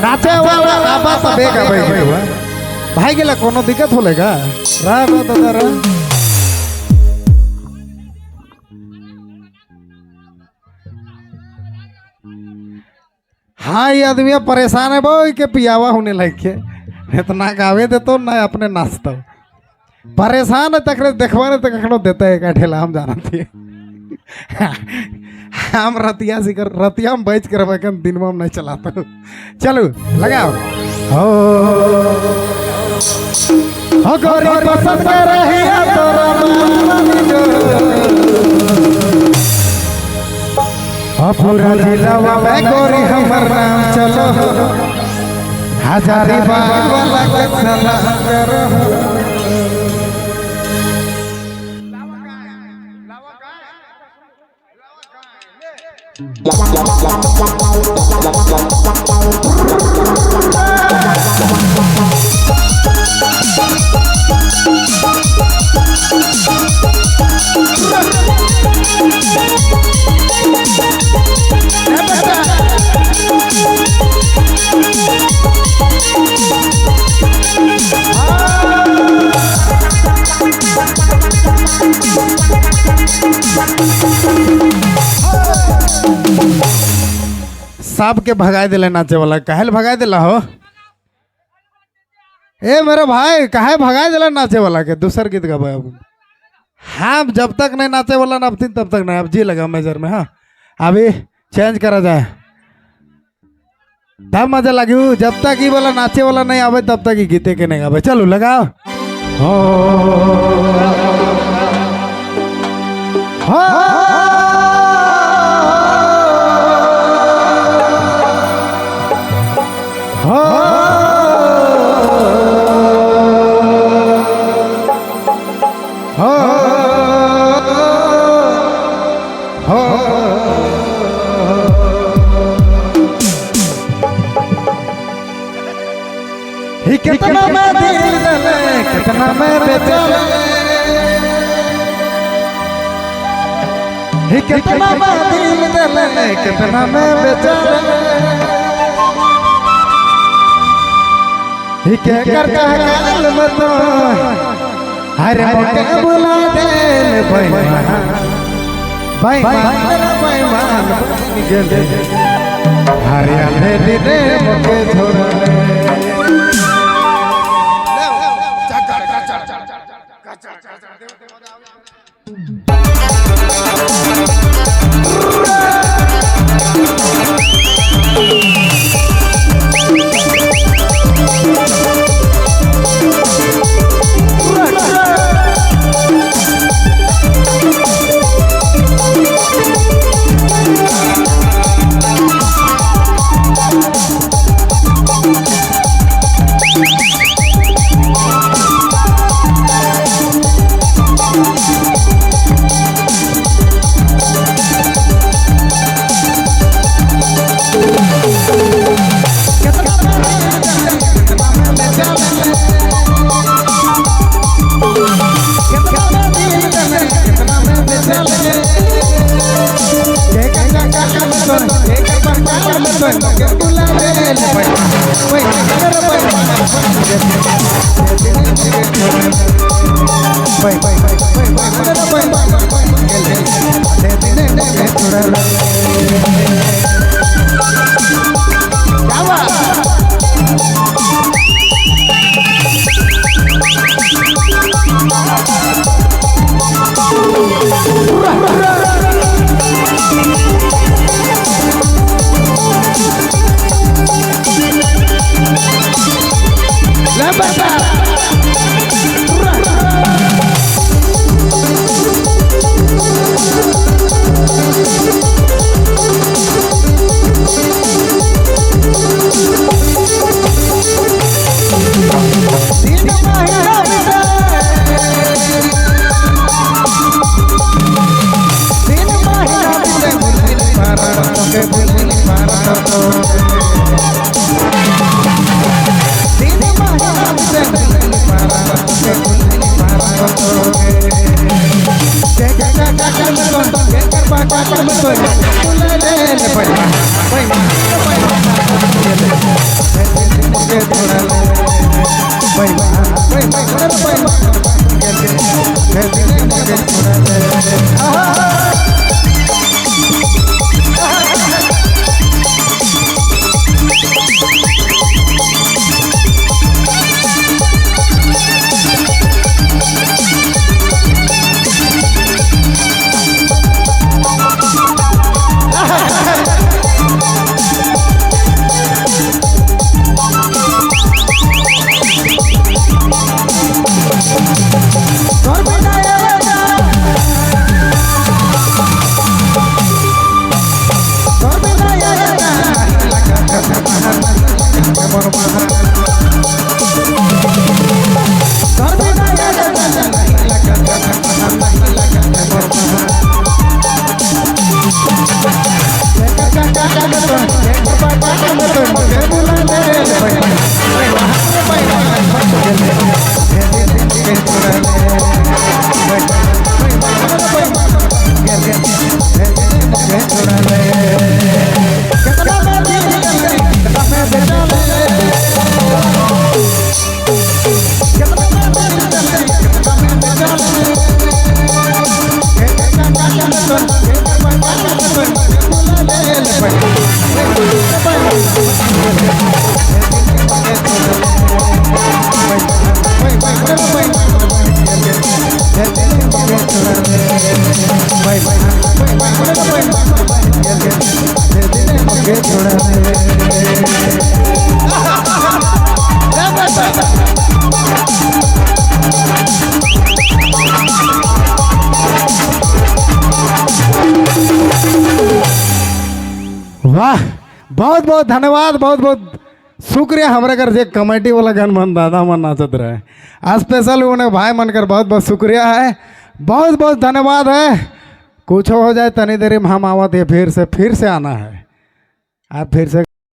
नाचे वाला आबा तो बेगा भाई गेला कोनो दिक्कत होलेगा रहा दादा रहा हाँ ये आदमी परेशान है भाई के पियावा होने लग के इतना गावे दे तो ना अपने नाचता परेशान है तक देखवाने तक कखनो देता है ठेला हम जाना थे हम रतिया सिकर रतिया में बैठ कर दिन में नहीं चलाता चलो लगाओ हो गोरी पसंद रहिया पूरा जिलावा में गोरी हमर नाम चलो हजारी बाग वाला के सलाम करो सांप के भगाए दिले नाचे वाला काहे भगाए दिला हो ए मेरे भाई काहे भगाए दिला नाचे वाला के दूसर गीत गाबे अब हाँ जब तक नहीं नाचे वाला ना तब तक नहीं अब जी लगा मेजर में हाँ अभी चेंज करा जाए तब मजा लगी जब तक ही वाला नाचे वाला नहीं आवे तब तक ही गीते के नहीं गावे चलो लगाओ कितना मैं दिल दले कितना मैं बेचले कितना मैं दिल दले कितना मैं बेचले के करता काल में तो हरे मोटे बुला दे भाई मान गेले हरे अंधेरी रे मोके छोड़ले मोर महान घर बिना नहीं लगता नहीं लगता मोर महान मुझे बुला वाह बहुत बहुत धन्यवाद बहुत बहुत शुक्रिया हमारे घर से कमेटी वाला गन मन दादा मन नाचत रहे स्पेशल उन्हें भाई मनकर बहुत बहुत शुक्रिया है बहुत बहुत धन्यवाद है कुछ हो जाए तनी देरी में हम आवत है फिर से आना है आप फिर से